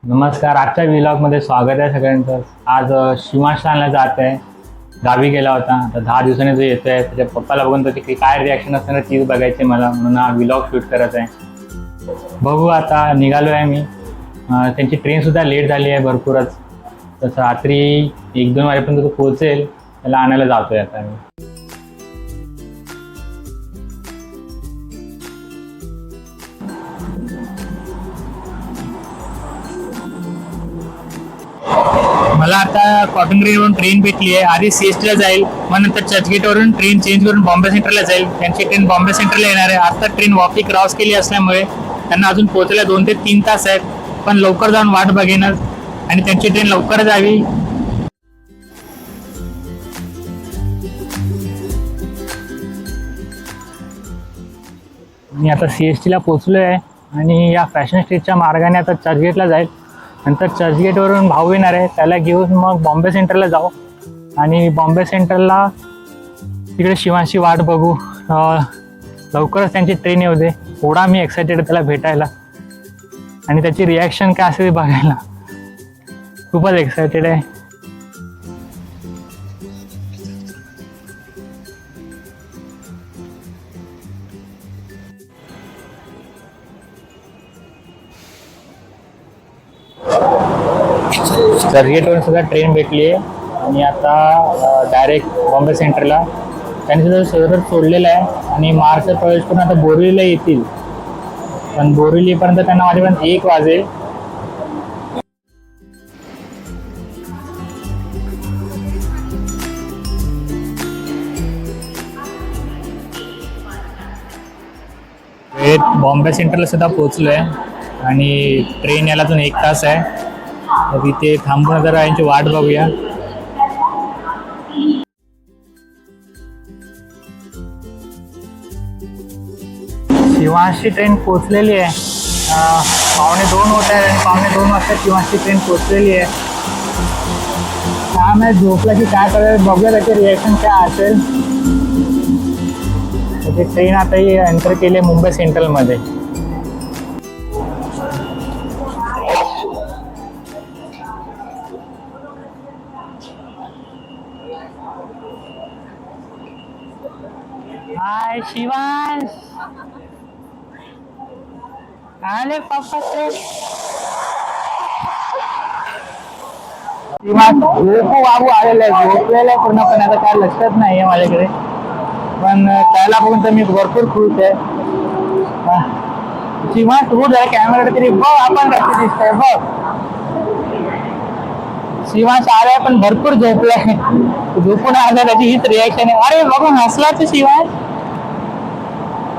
नमस्कार. आजच्या व्लॉगमध्ये स्वागत आहे सगळ्यांचं. आज शिवांशला जात आहे. गावी गेला होता. आता 10 दिवसांनी जो येतोय त्याच्या पप्पाला बघून त्याची काय रिॲक्शन असणार तीच बघायची मला, म्हणून हा व्लॉग शूट करत आहे. बघू आता निघालो आहे मी. त्यांची ट्रेनसुद्धा लेट झाली आहे भरपूरच. तसं रात्री 1-2 वाजेपर्यंत तो पोहोचेल. त्याला आणायला जातो आहे आता मी. मला आता कॉटन ग्रीनवरून ट्रेन भेटली आहे. आधी सीएसटीला जाईल, मग नंतर चर्चगेटवरून ट्रेन चेंज करून बॉम्बे सेंट्रलला जाईल. त्यांची ट्रेन बॉम्बे सेंट्रलला येणार आहे. आता ट्रेन वापी क्रॉस केली असल्यामुळे त्यांना अजून पोहोचायला 2 ते 3 तास आहेत. पण लवकर जाऊन वाट बघेनच आणि त्यांची ट्रेन लवकर जावी. मी आता सीएसटीला पोहोचलो आहे आणि या फॅशन स्ट्रीटच्या मार्गाने आता चर्चगेटला जाईल. नंतर चर्चगेटवरून भाऊ येणार आहे, त्याला घेऊन मग बॉम्बे सेंट्रलला जाऊ आणि बॉम्बे सेंट्रलला तिकडे शिवांशी वाट बघू. लवकरच त्यांची ट्रेन येऊ दे. एवढा मी एक्सायटेड त्याला भेटायला आणि त्याची रिॲक्शन काय असेल बघायला. खूपच एक्सायटेड आहे. चर्चगेटवरून सुद्धा ट्रेन भेटली आहे आणि आता डायरेक्ट बॉम्बे सेंट्रलला त्यांनी सुद्धा शहरात सोडलेलं आहे आणि मार्गचा प्रवेश करून आता बोरिवलीला येतील. पण बोरिवलीपर्यंत त्यांना माझ्यापर्यंत 1 वाजेल. बॉम्बे सेंट्रलला सुद्धा पोहोचलो आहे आणि ट्रेन यायला अजून 1 तास आहे. तर इथे थांबून जरा यांची वाट बघूया. शिवांशी ट्रेन पोचलेली आहे. 1:45 होत आहे आणि 1:45 वाजता शिवांशी ट्रेन पोचलेली आहे. काय माहिती झोपला की काय करायला, बघूया त्याचे रिॲक्शन काय असेल. त्याची ट्रेन आता एंटर केली आहे मुंबई सेंट्रलमध्ये. हाय शिवांश, आले पप्पा ते. शिवांश झोपू बाबू आलेला आहे, झोपलेला आहे पूर्णपणे. आता काय लक्षात नाही आहे माझ्याकडे, पण त्याला बघून तर मी भरपूर खुश आहे. शिवांश तू जरा कॅमेरा तरी बघ, आपण कसे दिसतंय बघ. शिवांश आलाय पण भरपूर झोपलाय. झोपून आला त्याची हीच रिॲक्शन आहे. अरे बघून हसलाच शिवांश.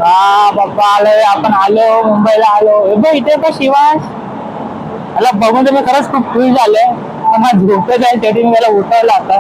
हा बाप्पा आलोय, आपण आलो, मुंबईला आलो. हे बघ इथे पण शिवांश. त्याला बघून तर मी खरंच खूप खुश झालोय. पण हा झोपत आहे, त्यासाठी मी त्याला उठवला आता.